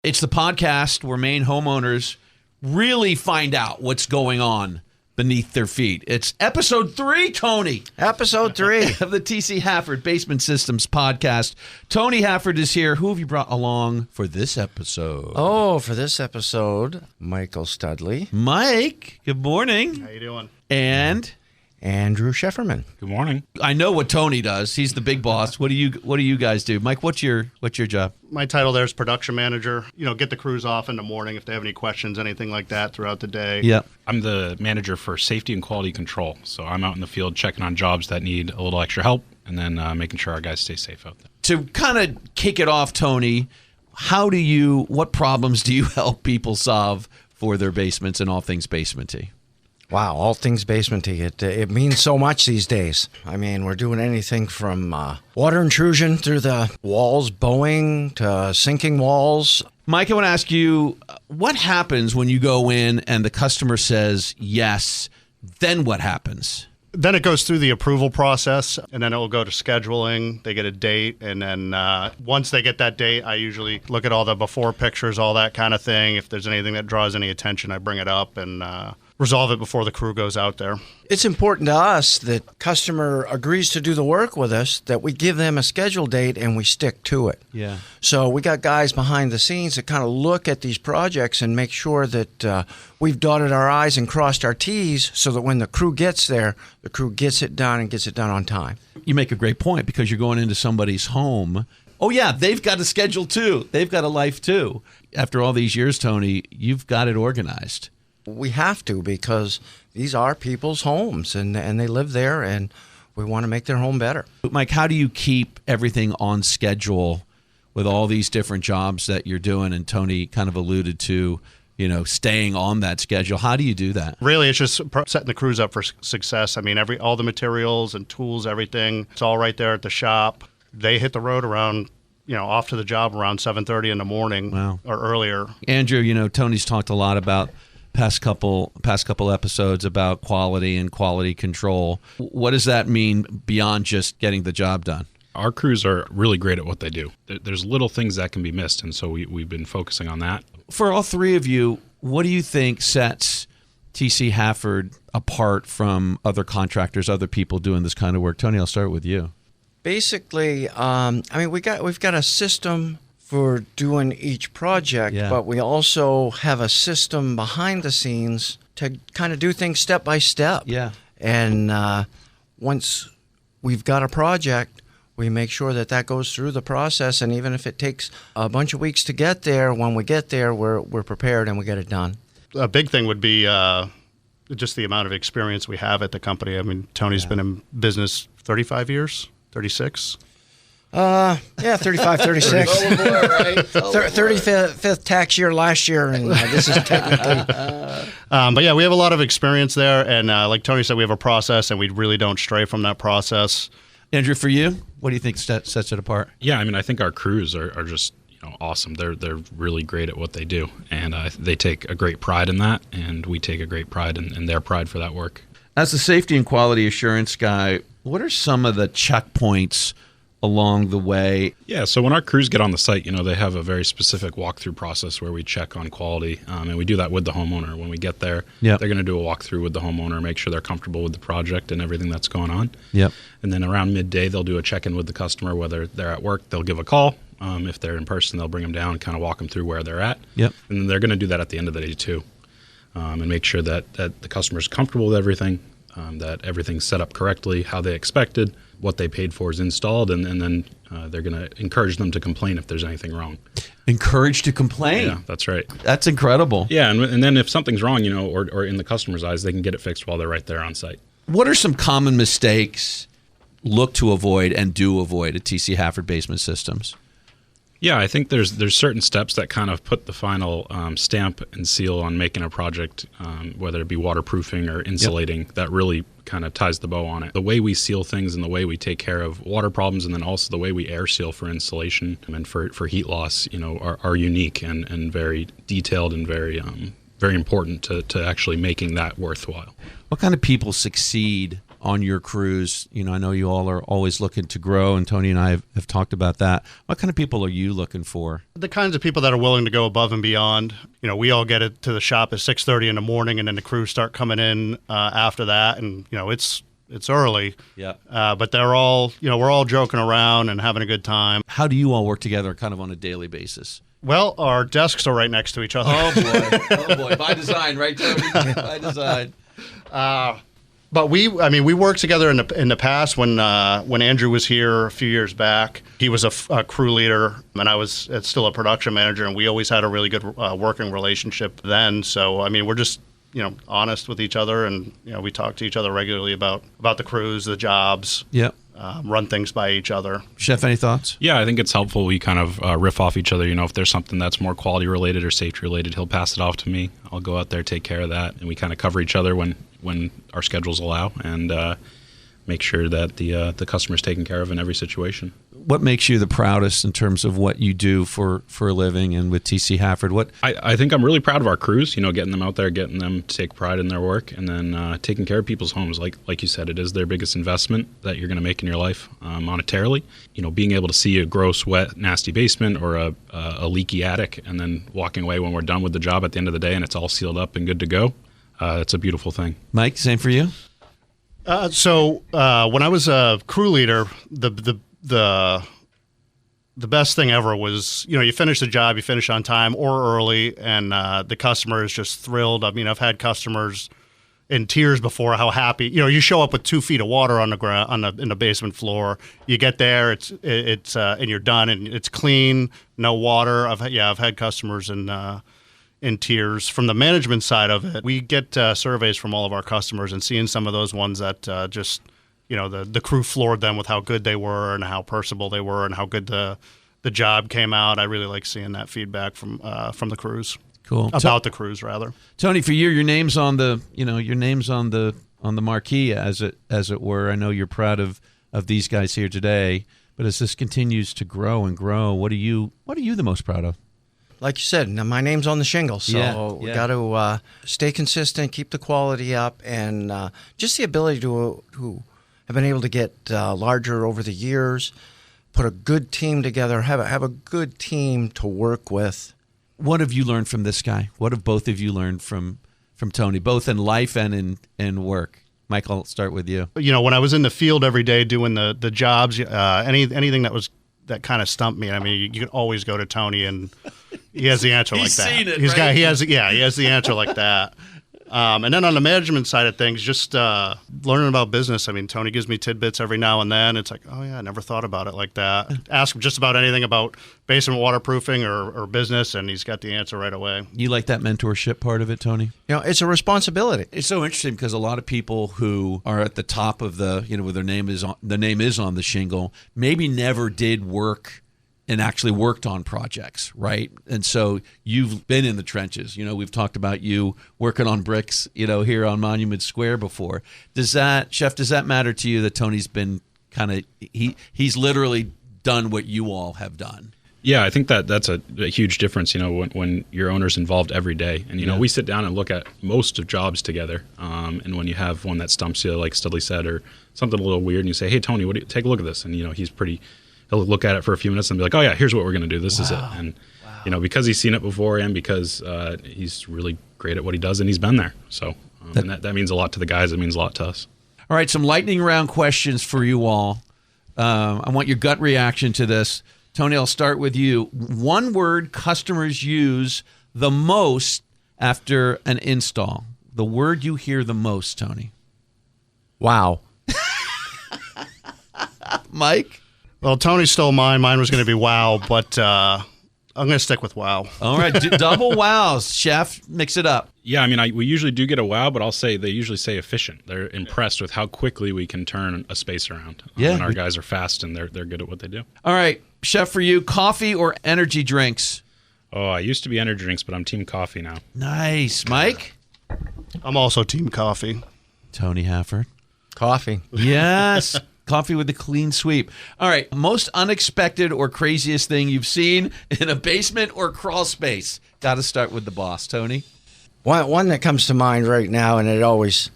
It's the podcast where Maine homeowners really find out what's going on beneath their feet. It's episode 3, Tony. Episode 3 of the TC Hafford Basement Systems podcast. Tony Hafford is here. Who have you brought along for this episode? Oh, for this episode, Michael Studley. Mike, good morning. How you doing? And Andre Shefferman. Good morning. I know what Tony does. He's the big boss. What do you guys do? Mike, what's your job? My title there is production manager. Get the crews off in the morning if they have any questions, anything like that throughout the day. Yeah. I'm the manager for safety and quality control. So I'm out in the field checking on jobs that need a little extra help and then making sure our guys stay safe out there. To kind of kick it off, Tony, what problems do you help people solve for their basements and all things basementy? Wow, all things basementy. It means so much these days. I mean, we're doing anything from water intrusion through the walls, bowing, to sinking walls. Mike, I want to ask you, what happens when you go in and the customer says yes, then what happens? Then it goes through the approval process, and then it will go to scheduling. They get a date, and then once they get that date, I usually look at all the before pictures, all that kind of thing. If there's anything that draws any attention, I bring it up and resolve it before the crew goes out there. It's important to us that customer agrees to do the work with us, that we give them a schedule date and we stick to it. Yeah. So we got guys behind the scenes that kind of look at these projects and make sure that we've dotted our I's and crossed our T's so that when the crew gets there, the crew gets it done and gets it done on time. You make a great point because you're going into somebody's home. Oh, yeah, they've got a schedule too. They've got a life too. After all these years, Tony, you've got it organized. We have to, because these are people's homes and they live there, and we want to make their home better. Mike, how do you keep everything on schedule with all these different jobs that you're doing? And Tony kind of alluded to, staying on that schedule. How do you do that? Really, it's just setting the crews up for success. I mean, all the materials and tools, everything, it's all right there at the shop. They hit the road around, off to the job around 7:30 in the morning. Wow. Or earlier. Andrew, Tony's talked a lot about past couple episodes about quality and quality control. What does that mean beyond just getting the job done? Our crews are really great at what they do. There's little things that can be missed, and so we've been focusing on that. For all three of you, what do you think sets TC Hafford apart from other contractors, other people doing this kind of work? Tony, I'll start with you. Basically, we've got a system for doing each project, but we also have a system behind the scenes to kind of do things step by step. Yeah. And once we've got a project, we make sure that goes through the process, and even if it takes a bunch of weeks to get there, when we get there, we're prepared and we get it done. A big thing would be just the amount of experience we have at the company. I mean, Tony's been in business 35 years, 36. 35, 36. 35th tax year last year, and this is technically. But yeah, we have a lot of experience there, and like Tony said, we have a process, and we really don't stray from that process. Andrew, for you, what do you think sets it apart? Yeah, I think our crews are just awesome. They're really great at what they do, and they take a great pride in that, and we take a great pride in their pride for that work. As the safety and quality assurance guy, what are some of the checkpoints along the way? Yeah, so when our crews get on the site, they have a very specific walkthrough process where we check on quality, and we do that with the homeowner. When we get there, they're going to do a walkthrough with the homeowner, make sure they're comfortable with the project and everything that's going on. Yep. And then around midday, they'll do a check-in with the customer. Whether they're at work, they'll give a call. If they're in person, they'll bring them down, kind of walk them through where they're at. Yep. And then they're going to do that at the end of the day too, and make sure that the customer's comfortable with everything, that everything's set up correctly, how they expected, what they paid for is installed, and then they're going to encourage them to complain if there's anything wrong. Encourage to complain? Yeah, that's right. That's incredible. Yeah, and then if something's wrong, or in the customer's eyes, they can get it fixed while they're right there on site. What are some common mistakes look to avoid and do avoid at TC Hafford Basement Systems? Yeah, I think there's certain steps that kind of put the final stamp and seal on making a project, whether it be waterproofing or insulating, that really kind of ties the bow on it. The way we seal things and the way we take care of water problems, and then also the way we air seal for insulation and for heat loss, are unique and very detailed and very important to actually making that worthwhile. What kind of people succeed on your crews? You know, I know you all are always looking to grow, and Tony and I have talked about that. What kind of people are you looking for? The kinds of people that are willing to go above and beyond. You know, we all get it to the shop at 6:30 in the morning, and then the crews start coming in after that, and you know it's early. Yeah. But they're all, you know, we're all joking around and having a good time. How do you all work together, kind of on a daily basis? Well, our desks are right next to each other. Oh boy, oh boy, by design, right, Tony? By design. But we worked together in the past when Andrew was here a few years back. He was a crew leader, and I was still a production manager, and we always had a really good working relationship then. So, I mean, we're just, you know, honest with each other, and, you know, we talk to each other regularly about the crews, the jobs. Yep. Run things by each other. Sheff, any thoughts? Yeah, I think it's helpful. We kind of riff off each other. You know, if there's something that's more quality related or safety related, he'll pass it off to me. I'll go out there, take care of that, and we kind of cover each other when our schedules allow, and make sure that the customer's taken care of in every situation. What makes you the proudest in terms of what you do for a living and with TC Hafford? What I think I'm really proud of our crews, you know, getting them out there, getting them to take pride in their work, and then taking care of people's homes. Like you said, it is their biggest investment that you're going to make in your life monetarily. You know, being able to see a gross, wet, nasty basement or a leaky attic, and then walking away when we're done with the job at the end of the day and it's all sealed up and good to go, it's a beautiful thing. Mike, same for you? So when I was a crew leader, the best thing ever was, you know, you finish the job, you finish on time or early, and the customer is just thrilled. I mean, I've had customers in tears before how happy, you know, you show up with 2 feet of water on the ground in the basement floor. You get there, it's and you're done, and it's clean, no water. I've had customers in tears. From the management side of it, we get surveys from all of our customers, and seeing some of those ones that just, you know, the crew floored them with how good they were and how personable they were and how good the job came out. I really like seeing that feedback from the crews. Cool. About the crews, rather. Tony, for you, your name's on the marquee, as it were. I know you're proud of these guys here today, but as this continues to grow and grow, what are you the most proud of? Like you said, my name's on the shingle, so we got to stay consistent, keep the quality up, and just the ability to have been able to get larger over the years, put a good team together, have a good team to work with. What have you learned from this guy? What have both of you learned from Tony, both in life and in work? Mike, I'll start with you. You know, when I was in the field every day doing the jobs, anything that kind of stumped me, I mean, you could always go to Tony, and he has the answer like that. He's seen it, He right? has the answer like that. And then on the management side of things, just learning about business. I mean, Tony gives me tidbits every now and then. It's like, oh yeah, I never thought about it like that. Ask him just about anything about basement waterproofing or business, and he's got the answer right away. You like that mentorship part of it, Tony? You know, it's a responsibility. It's so interesting because a lot of people who are at the top of where their name is on the shingle, maybe never did work and actually worked on projects, right? And so you've been in the trenches. You know, we've talked about you working on bricks, you know, here on Monument Square before. Sheff, does that matter to you that Tony's been he's literally done what you all have done? Yeah, I think that's a huge difference, you know, when your owner's involved every day. And, you know, we sit down and look at most of jobs together. And when you have one that stumps you, like Studley said, or something a little weird, and you say, hey, Tony, take a look at this. And, you know, he'll look at it for a few minutes and be like, oh, yeah, here's what we're going to do. This is it. And, you know, because he's seen it before and because he's really great at what he does and he's been there. So and that means a lot to the guys. It means a lot to us. All right, some lightning round questions for you all. I want your gut reaction to this. Tony, I'll start with you. One word customers use the most after an install. The word you hear the most, Tony. Wow. Mike? Well, Tony stole mine. Mine was going to be wow, but I'm going to stick with wow. All right, double wows. Sheff, mix it up. Yeah, I mean, we usually do get a wow, but they usually say efficient. They're impressed with how quickly we can turn a space around. Yeah. And our guys are fast, and they're good at what they do. All right, Sheff, for you, coffee or energy drinks? Oh, I used to be energy drinks, but I'm team coffee now. Nice. Mike? I'm also team coffee. Tony Hafford? Coffee. Yes. Coffee with a clean sweep. All right, most unexpected or craziest thing you've seen in a basement or crawl space? Got to start with the boss, Tony. One that comes to mind right now, and it always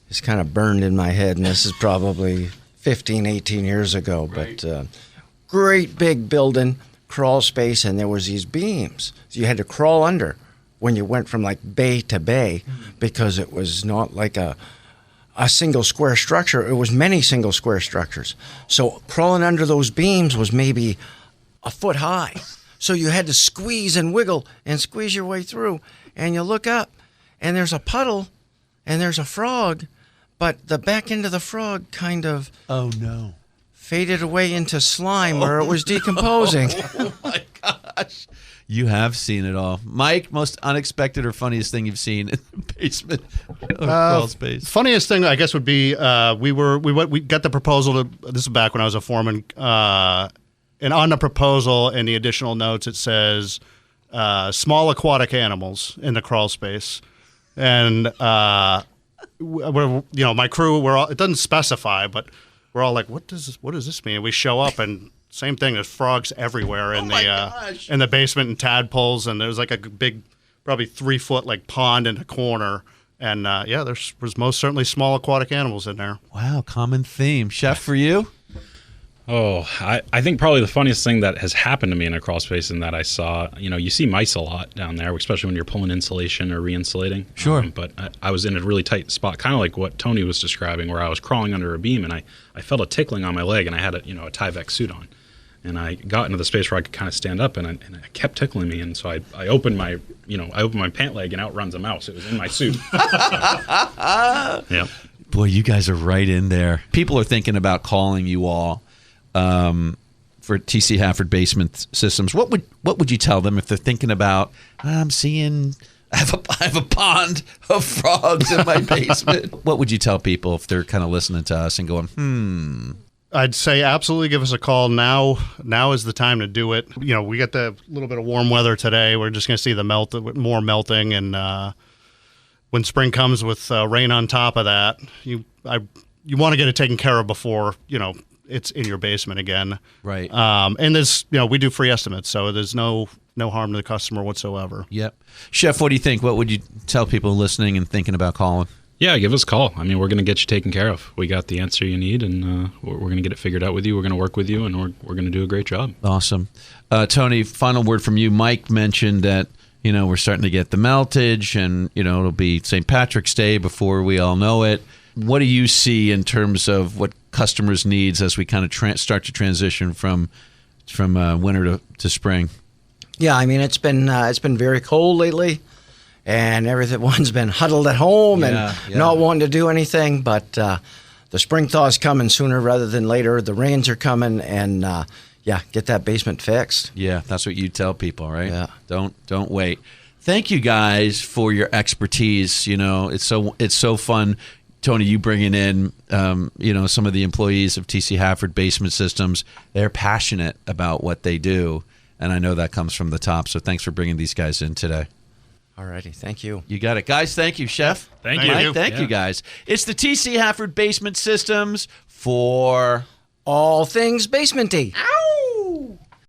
is kind of burned in my head, and this is probably 15, 18 years ago. Right. But great big building, crawl space, and there was these beams. So you had to crawl under when you went from like bay to bay, because it was not like a single square structure. It was many single square structures. So crawling under those beams was maybe a foot high. So you had to squeeze and wiggle and squeeze your way through. And you look up, and there's a puddle, and there's a frog, but the back end of the frog kind of Oh, no. faded away into slime where it was decomposing. Oh, my gosh. You have seen it all. Mike, most unexpected or funniest thing you've seen in the basement of crawl space? Funniest thing, I guess, would be we got the proposal to. This is back when I was a foreman, and on the proposal in the additional notes it says small aquatic animals in the crawl space, and we're, my crew, we're all, it doesn't specify, but we're all like, what does this mean? And we show up and. Same thing. There's frogs everywhere in the basement and tadpoles, and there's like a big, probably 3-foot like pond in the corner, and there's most certainly small aquatic animals in there. Wow, common theme. Sheff, for you? Oh, I think probably the funniest thing that has happened to me in a crawl space and that I saw, you see mice a lot down there, especially when you're pulling insulation or re-insulating. Sure. But I was in a really tight spot, kind of like what Tony was describing, where I was crawling under a beam and I felt a tickling on my leg, and I had a Tyvek suit on. And I got into the space where I could kind of stand up, and it kept tickling me. And so I opened my pant leg, and out runs a mouse. It was in my suit. Yeah. Boy, you guys are right in there. People are thinking about calling you all for TC Hafford Basement Systems. What would you tell them if they're thinking about, I have a pond of frogs in my basement? What would you tell people if they're kind of listening to us and going, I'd say absolutely give us a call now. Now is the time to do it. We got the little bit of warm weather today. We're just going to see the more melting, and when spring comes with rain on top of that, you want to get it taken care of before it's in your basement again. Right. And there's we do free estimates, so there's no harm to the customer whatsoever. Yep. Sheff, what do you think? What would you tell people listening and thinking about calling? Yeah, give us a call. I mean, we're going to get you taken care of. We got the answer you need, and we're going to get it figured out with you. We're going to work with you, and we're going to do a great job. Awesome. Tony, final word from you. Mike mentioned that, we're starting to get the meltage, and, it'll be St. Patrick's Day before we all know it. What do you see in terms of what customers' needs as we kind of start to transition from winter to spring? Yeah, I mean, it's been very cold lately. And everyone's been huddled at home and not wanting to do anything. But the spring thaw is coming sooner rather than later. The rains are coming, and get that basement fixed. Yeah, that's what you tell people, right? Yeah. Don't wait. Thank you guys for your expertise. It's so fun, Tony. You bringing in some of the employees of TC Hafford Basement Systems. They're passionate about what they do, and I know that comes from the top. So thanks for bringing these guys in today. Alrighty, thank you. You got it. Guys, thank you, Sheff. Thank you. Mike, thank you, guys. It's the TC Hafford Basement Systems for all things basementy. Ow!